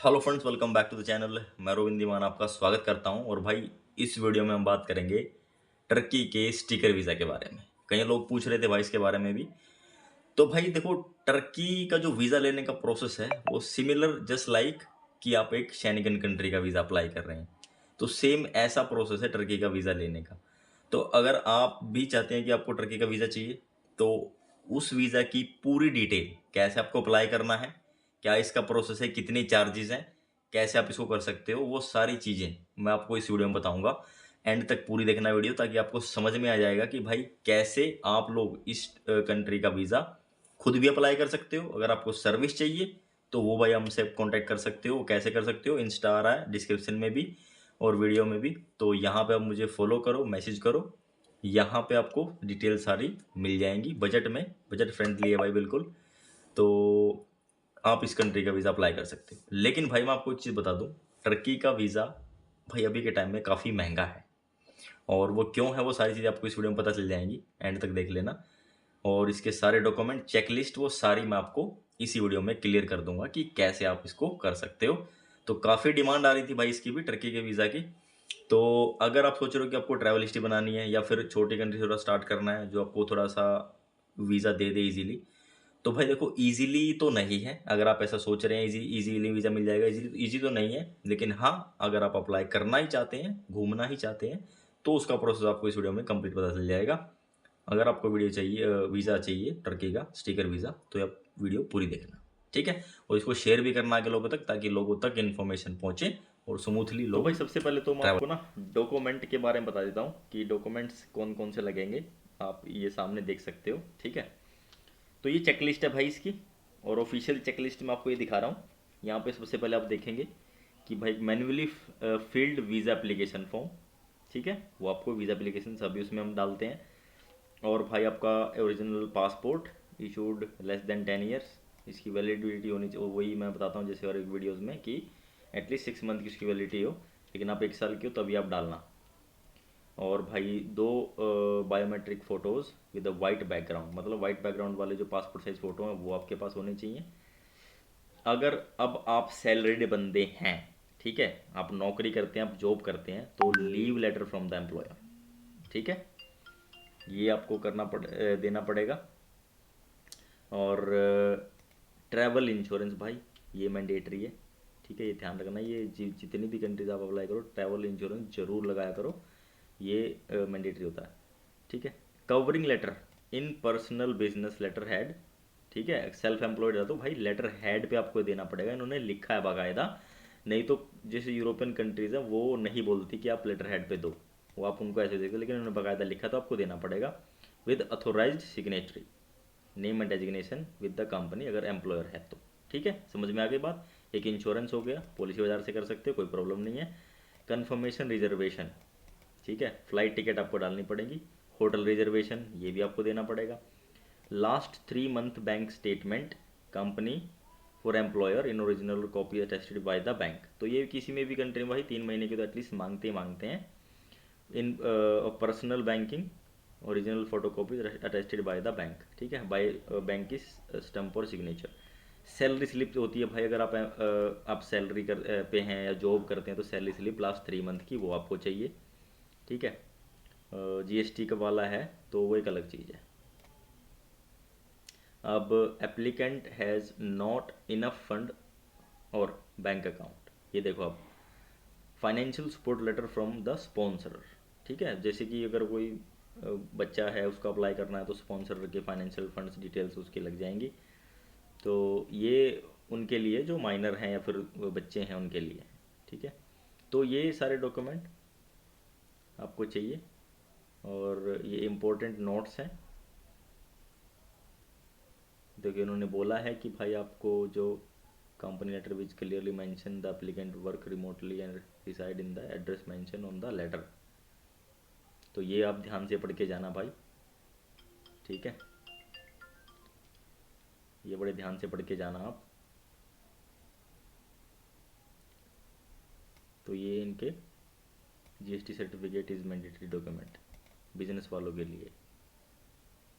Hello friends, welcome back to the channel. मैं रोविंद दीवान आपका स्वागत करता हूं। और भाई, इस वीडियो में हम बात करेंगे टर्की के स्टिकर वीज़ा के बारे में। कई लोग पूछ रहे थे भाई इसके बारे में भी। तो भाई देखो, टर्की का जो वीज़ा लेने का प्रोसेस है वो सिमिलर जस्ट लाइक कि आप एक शेंगन कंट्री का वीज़ा अप्लाई कर रहे हैं, तो सेम ऐसा प्रोसेस है टर्की का वीज़ा लेने का। तो अगर आप भी चाहते हैं कि आपको टर्की का वीज़ा चाहिए, तो उस वीज़ा की पूरी डिटेल, कैसे आपको अप्लाई करना है, क्या इसका प्रोसेस है, कितने चार्जेस हैं, कैसे आप इसको कर सकते हो, वो सारी चीज़ें मैं आपको इस वीडियो में बताऊंगा। एंड तक पूरी देखना वीडियो, ताकि आपको समझ में आ जाएगा कि भाई कैसे आप लोग इस कंट्री का वीज़ा खुद भी अप्लाई कर सकते हो। अगर आपको सर्विस चाहिए तो वो भाई हमसे कांटेक्ट कर सकते हो। कैसे कर सकते हो, इंस्टा आ रहा है डिस्क्रिप्शन में भी और वीडियो में भी, तो यहाँ पे आप मुझे फॉलो करो, मैसेज करो। यहाँ पे आपको डिटेल सारी मिल जाएंगी। बजट में, बजट फ्रेंडली है भाई बिल्कुल। तो आप इस कंट्री का वीज़ा अप्लाई कर सकते हो। लेकिन भाई मैं आपको एक चीज़ बता दूं, टर्की का वीज़ा भाई अभी के टाइम में काफ़ी महंगा है। और वो क्यों है, वो सारी चीज़ें आपको इस वीडियो में पता चल जाएंगी, एंड तक देख लेना। और इसके सारे डॉक्यूमेंट, चेकलिस्ट, वो सारी मैं आपको इसी वीडियो में क्लियर कर दूंगा कि कैसे आप इसको कर सकते हो। तो काफ़ी डिमांड आ रही थी भाई इसकी भी, टर्की के वीज़ा की। तो अगर आप सोच रहे हो कि आपको ट्रैवल हिस्ट्री बनानी है या फिर छोटी कंट्री से थोड़ा स्टार्ट करना है जो आपको थोड़ा सा वीज़ा दे दे इजीली, तो भाई देखो, इजीली तो नहीं है। अगर आप ऐसा सोच रहे हैं इजीली वीज़ा मिल जाएगा, इजी तो नहीं है। लेकिन हाँ, अगर आप अप्लाई करना ही चाहते हैं, घूमना ही चाहते हैं, तो उसका प्रोसेस आपको इस वीडियो में कंप्लीट पता चल जाएगा। अगर आपको वीडियो चाहिए, वीज़ा चाहिए टर्की का स्टिकर वीज़ा, तो आप वीडियो पूरी देखना, ठीक है। और इसको शेयर भी करना आगे लोगों तक, ताकि लोगों तक इन्फॉर्मेशन पहुंचे और स्मूथली लोग। तो भाई सबसे पहले तो मैं आपको ना डॉक्यूमेंट के बारे में बता देता हूँ कि डॉक्यूमेंट्स कौन कौन से लगेंगे। आप ये सामने देख सकते हो, ठीक है। तो ये चेकलिस्ट है भाई इसकी, और ऑफिशियल चेकलिस्ट में आपको ये दिखा रहा हूँ। यहाँ पे सबसे पहले आप देखेंगे कि भाई manually field visa application form, ठीक है। वो आपको वीज़ा एप्लीकेशन सभी उसमें हम डालते हैं। और भाई आपका original passport issued less than 10 years, इसकी वैलिडिटी होनी चाहिए। वही मैं बताता हूँ जैसे और एक वीडियोज़ में कि एटलीस्ट 6 मंथ की उसकी वैलिडिटी हो, लेकिन आप 1 साल की हो तभी आप डालना। और भाई दो biometric photos with a white background, मतलब वाइट बैकग्राउंड वाले जो पासपोर्ट साइज़ फ़ोटो हैं वो आपके पास होने चाहिए। अगर अब आप सैलरीड बंदे हैं, ठीक है, आप नौकरी करते हैं, आप जॉब करते हैं, तो leave letter from the employer, ठीक है, ये आपको देना पड़ेगा। और ट्रैवल इंश्योरेंस भाई, ये मैंडेटरी है, ठीक है। ये ध्यान रखना, ये जितनी भी कंट्रीज आप अप्लाई करो, ट्रैवल इंश्योरेंस जरूर लगाया करो, ये मैंडेटरी होता है, ठीक है। कवरिंग लेटर इन पर्सनल बिजनेस लेटर हेड, ठीक है। सेल्फ एम्प्लॉयड है तो भाई लेटर हेड पे आपको देना पड़ेगा, इन्होंने लिखा है बाकायदा। नहीं तो जैसे यूरोपियन कंट्रीज है वो नहीं बोलती कि आप लेटर हेड पे दो, वो आप उनको ऐसे देखो, लेकिन उन्होंने बाकायदा लिखा तो आपको देना पड़ेगा with authorised signatory, name and designation with the company, अगर एम्प्लॉयर है तो, ठीक है। समझ में आ गई बात। एक इंश्योरेंस हो गया, पॉलिसी बाजार से कर सकते हो, कोई प्रॉब्लम नहीं है। कन्फर्मेशन रिजर्वेशन, ठीक है, फ्लाइट टिकट आपको डालनी पड़ेगी। होटल रिजर्वेशन ये भी आपको देना पड़ेगा। Last 3 month bank statement company for employer in original copy attested by the bank, तो ये किसी में भी कंट्री में भाई 3 महीने की तो एटलीस्ट मांगते ही मांगते हैं। इन personal banking original photo copy attested by the bank, ठीक है, बाय बैंक की स्टम्प और सिग्नेचर। सैलरी स्लिप होती है भाई, अगर आप सैलरी पे हैं या जॉब करते हैं, तो सैलरी स्लिप लास्ट 3 मंथ की वो आपको चाहिए, ठीक है। जीएसटी का वाला है तो वो एक अलग चीज़ है। अब applicant has not enough fund और बैंक अकाउंट, ये देखो आप, financial support letter from the sponsor, ठीक है। जैसे कि अगर कोई बच्चा है, उसको अप्लाई करना है, तो स्पॉन्सर के फाइनेंशियल फंड्स डिटेल्स उसकी लग जाएंगी। तो ये उनके लिए जो माइनर हैं या फिर बच्चे हैं उनके लिए, ठीक है। तो ये सारे डॉक्यूमेंट आपको चाहिए, और ये इम्पोर्टेंट नोट्स हैं। देखिए उन्होंने बोला है कि भाई आपको जो company letter which clearly mention the applicant work remotely and reside in the address mention on the letter, तो ये आप ध्यान से पढ़ के जाना भाई, ठीक है। ये बड़े ध्यान से पढ़ के जाना आप। तो ये इनके GST certificate is mandatory document business वालों के लिए।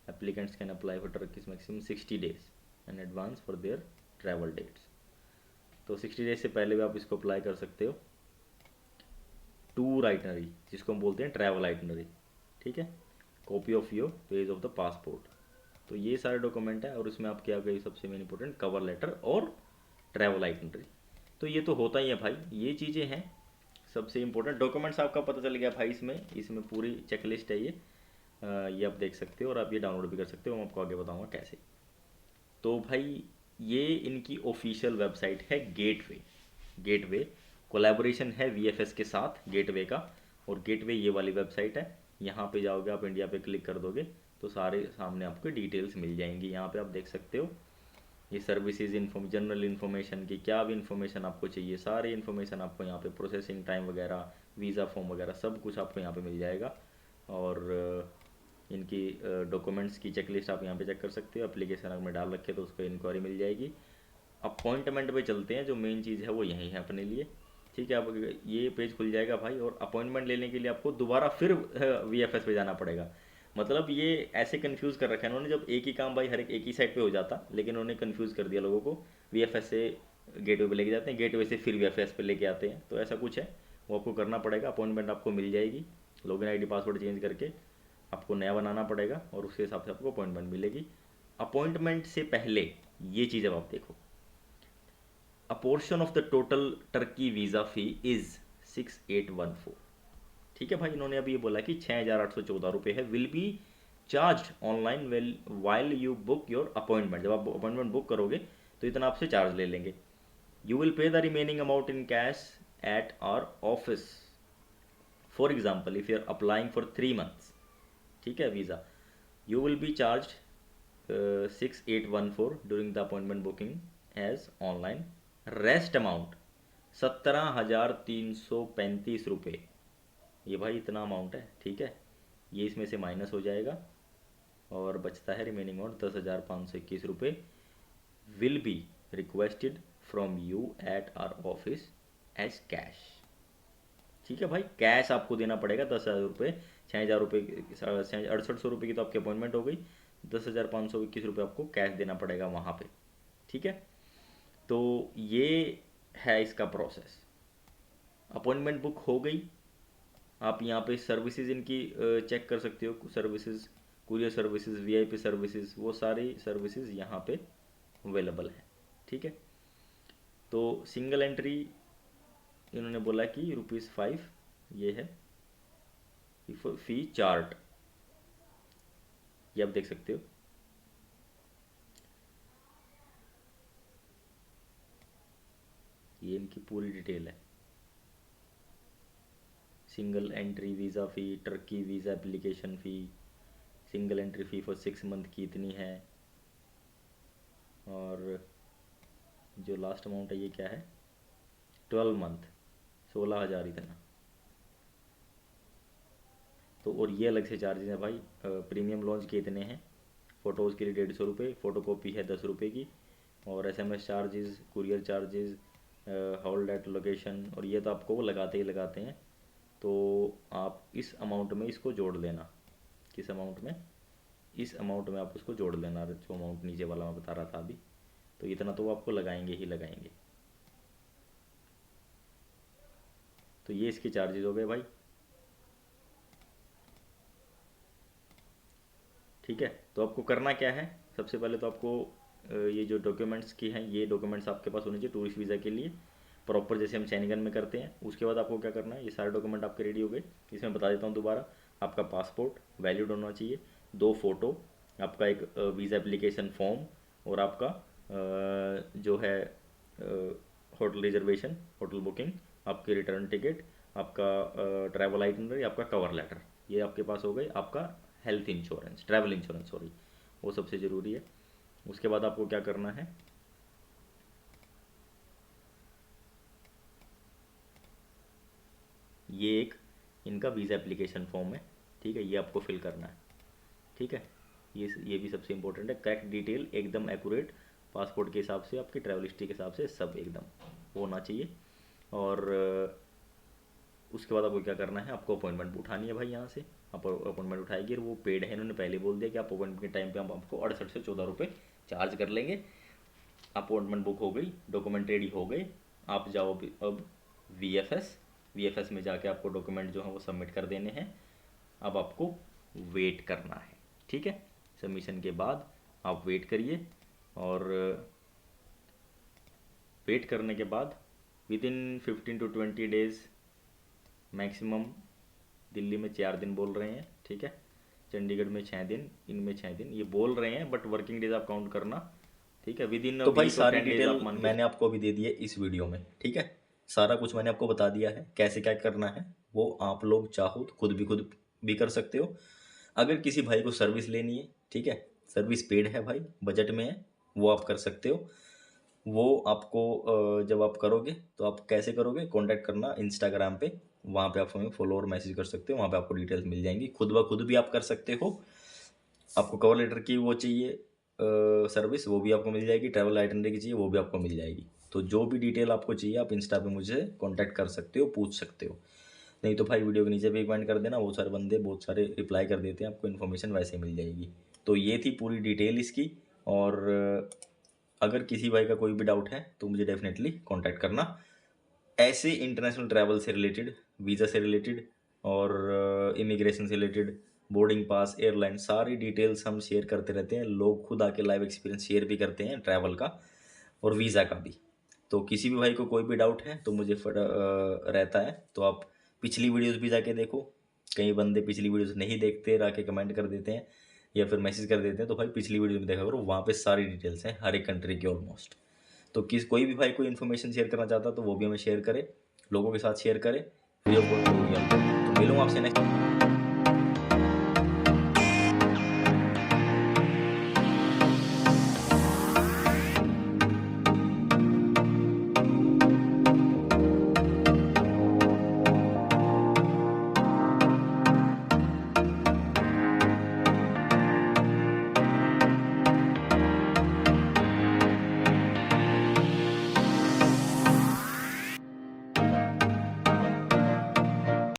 Applicants can apply for Turkey's maximum 60 days in advance for their travel dates. तो 60 डेज से पहले भी आप इसको अप्लाई कर सकते हो। टूर आइटनरी, जिसको हम बोलते हैं ट्रैवल आइटनरी, ठीक है। Copy of your page of the passport, तो ये सारे डॉक्यूमेंट है। और इसमें आपके आ गई सबसे मेन इंपॉर्टेंट कवर लेटर और ट्रैवल आइटनरी। तो ये तो होता ही है भाई, ये चीज़ें हैं सबसे इंपॉर्टेंट। डॉक्यूमेंट्स आपका पता चल गया भाई, इसमें पूरी चेकलिस्ट है ये आप देख सकते हो और आप ये डाउनलोड भी कर सकते हो, मैं आपको आगे बताऊंगा कैसे। तो भाई ये इनकी ऑफिशियल वेबसाइट है गेटवे। गेटवे कोलैबोरेशन है वीएफएस के साथ गेटवे का, और गेटवे ये वाली वेबसाइट है। यहाँ पे जाओगे आप, इंडिया पे क्लिक कर दोगे तो सारे सामने आपको डिटेल्स मिल जाएंगी। यहाँ पे आप देख सकते हो ये सर्विसेज जनरल इन्फॉर्मेशन की, क्या भी इन्फॉर्मेशन आपको चाहिए सारी इन्फॉर्मेशन आपको यहाँ पे, प्रोसेसिंग टाइम वगैरह, वीज़ा फॉर्म वगैरह सब कुछ आपको यहाँ पे मिल जाएगा। और इनकी डॉक्यूमेंट्स की चेकलिस्ट आप यहाँ पे चेक कर सकते हो। एप्लीकेशन अगर में डाल रखे तो उसको इंक्वायरी मिल जाएगी। अपॉइंटमेंट पे चलते हैं, जो मेन चीज़ है वो यही है अपने लिए, ठीक है। अब ये पेज खुल जाएगा भाई, और अपॉइंटमेंट लेने के लिए आपको दोबारा फिर वीएफएस पे जाना पड़ेगा। मतलब ये ऐसे कंफ्यूज कर रखा है इन्होंने, जब एक ही काम भाई हर एक ही साइड पे हो जाता, लेकिन उन्होंने कंफ्यूज कर दिया लोगों को। वीएफएस से गेटवे पे लेके जाते हैं, गेटवे से फिर वीएफएस पे लेके आते हैं, तो ऐसा कुछ है, वो आपको करना पड़ेगा। अपॉइंटमेंट आपको मिल जाएगी, लॉगिन आईडी पासवर्ड चेंज करके आपको नया बनाना पड़ेगा, और उसके हिसाब से आपको अपॉइंटमेंट मिलेगी। अपॉइंटमेंट से पहले ये चीज़ अब आप देखो, अ portion of the total Turkey visa fee is 6814, ठीक है भाई। इन्होंने अभी ये बोला कि 6,814 रुपये है, will be charge online well while you book your appointment. जब आप अपॉइंटमेंट बुक करोगे तो इतना आपसे चार्ज ले लेंगे। You will pay the remaining amount in cash at our office. For example if you are applying for 3 months, ठीक है, visa, you will be charge 6814 during the appointment booking as online. Rest amount 17,335 रुपये, ये भाई इतना amount है, ठीक है। ये इसमें से माइनस हो जाएगा और बचता है रिमेनिंग अमाउंट 10,521 रुपये। Will be requested from you at our office as cash, ठीक है भाई। कैश आपको देना पड़ेगा 10,000 रुपये। 6,000 रुपये, 6800 रुपये की तो आपकी अपॉइंटमेंट हो गई, 10,521 रुपये आपको कैश देना पड़ेगा वहाँ पे, ठीक है। तो ये है इसका प्रोसेस। अपॉइंटमेंट बुक हो गई, आप यहाँ पे सर्विसेज इनकी चेक कर सकते हो। Services, courier services, VIP services, वो सारी सर्विसेज यहाँ पे अवेलेबल है, ठीक है। तो सिंगल एंट्री इन्होंने बोला कि ₹5 ये है फी चार्ट, ये आप देख सकते हो। ये इनकी पूरी डिटेल है। Single entry visa fee, Turkey visa application fee, single entry fee for 6 month की इतनी है, और जो लास्ट अमाउंट है ये क्या है, 12 month, 16,000 इतना। तो और ये अलग से चार्जेस हैं भाई। प्रीमियम लॉन्च के इतने हैं, फ़ोटोज़ के लिए 150 रुपये, फ़ोटो कॉपी है 10 रुपये की, और SMS charges, courier charges, hold at location, और ये तो आपको वो लगाते ही लगाते हैं। तो आप इस अमाउंट में इसको जोड़ लेना। किस अमाउंट में? इस अमाउंट में आप उसको जोड़ लेना, जो अमाउंट नीचे वाला मैं बता रहा था अभी। तो इतना तो वो आपको लगाएंगे ही लगाएंगे। तो ये इसके चार्जेस हो गए भाई, ठीक है। तो आपको करना क्या है, सबसे पहले तो आपको ये जो डॉक्यूमेंट्स की हैं, ये डॉक्यूमेंट्स आपके पास होने चाहिए टूरिस्ट वीज़ा के लिए प्रॉपर, जैसे हम शेंगन में करते हैं। उसके बाद आपको क्या करना है, ये सारे डॉक्यूमेंट आपके रेडी हो गए। इसमें बता देता हूँ दोबारा, आपका पासपोर्ट वैलिड होना चाहिए, 2 फोटो, आपका एक वीज़ा एप्लीकेशन फॉर्म, और आपका जो है होटल रिजर्वेशन, होटल बुकिंग, आपकी रिटर्न टिकट, आपका ट्रैवल आइटनरी, आपका कवर लेटर, ये आपके पास हो गए। आपका health insurance, travel insurance sorry, वो सबसे ज़रूरी है। उसके बाद आपको क्या करना है, ये एक इनका वीज़ा एप्लीकेशन फॉर्म है, ठीक है, ये आपको फिल करना है, ठीक है। ये भी सबसे इंपॉर्टेंट है, करेक्ट डिटेल एकदम एक्यूरेट, पासपोर्ट के हिसाब से, आपकी ट्रैवल हिस्ट्री के हिसाब से सब एकदम होना चाहिए। और उसके बाद आपको क्या करना है, आपको अपॉइंटमेंट उठानी है भाई यहाँ से। आप अपॉइंटमेंट उठाएगी, और वो पेड है, इन्होंने पहले बोल दिया कि आप अपॉइंटमेंट के टाइम पे हम आपको 68 से 14 रुपये चार्ज कर लेंगे। अपॉइंटमेंट बुक हो गई, डॉक्यूमेंट रेडी हो गए, आप जाओ अब वीएफएस में जाके आपको डॉक्यूमेंट जो है वो सबमिट कर देने हैं। अब आपको वेट करना है, ठीक है। सबमिशन के बाद आप वेट करिए, और वेट करने के बाद with in 15 to 20 days maximum, Delhi में 4 दिन बोल रहे हैं, ठीक है, चंडीगढ़ में 6 दिन, इनमें 6 दिन ये बोल रहे हैं, बट वर्किंग डेज आप काउंट करना, ठीक है। विद इन तो भाई वीक और सारी 10 डेज डिटेल आप मान के मैंने आपको अभी दे दी है इस वीडियो में, ठीक है। सारा कुछ मैंने आपको बता दिया है, कैसे क्या करना है वो आप लोग चाहो तो खुद भी कर सकते हो। अगर किसी भाई को सर्विस लेनी है, ठीक है, सर्विस पेड है भाई, बजट में है, वो आप कर सकते हो। वो आपको जब आप करोगे तो आप कैसे करोगे, कांटेक्ट करना इंस्टाग्राम पे, वहाँ पे आप हमें फॉलो और मैसेज कर सकते हो, वहाँ पे आपको डिटेल्स मिल जाएंगी। खुद ब खुद भी आप कर सकते हो। आपको कवर लेटर की वो चाहिए सर्विस, वो भी आपको मिल जाएगी। ट्रैवल आइटनरी की चाहिए, वो भी आपको मिल जाएगी। तो जो भी डिटेल आपको चाहिए आप इंस्टा पे मुझे कांटेक्ट कर सकते हो, पूछ सकते हो। नहीं तो भाई वीडियो के नीचे भी कमेंट कर देना, बहुत सारे बंदे बहुत सारे रिप्लाई कर देते हैं, आपको इन्फॉर्मेशन वैसे मिल जाएगी। तो ये थी पूरी डिटेल इसकी। और अगर किसी भाई का कोई भी डाउट है तो मुझे डेफिनेटली कॉन्टैक्ट करना। ऐसे इंटरनेशनल ट्रैवल से रिलेटेड, वीज़ा से रिलेटेड और इमिग्रेशन से रिलेटेड, बोर्डिंग पास, एयरलाइन, सारी डिटेल्स हम शेयर करते रहते हैं। लोग खुद आके लाइव एक्सपीरियंस शेयर भी करते हैं ट्रैवल का और वीज़ा का भी। तो किसी भी भाई को कोई भी डाउट है तो मुझे रहता है तो आप पिछली वीडियोस भी जाके देखो। कई बंदे पिछली वीडियोस नहीं देखते, आके कमेंट कर देते हैं या फिर मैसेज कर देते हैं, तो भाई पिछली वीडियो में देखा करो, वहाँ पे सारी डिटेल्स हैं हर एक कंट्री की ऑलमोस्ट। तो कोई भी भाई कोई इन्फॉर्मेशन शेयर करना चाहता तो वो भी हमें शेयर करे, लोगों के साथ शेयर करे, फ्री ऑफ कॉस्ट। तो मिलूंगा आपसे नेक्स्ट।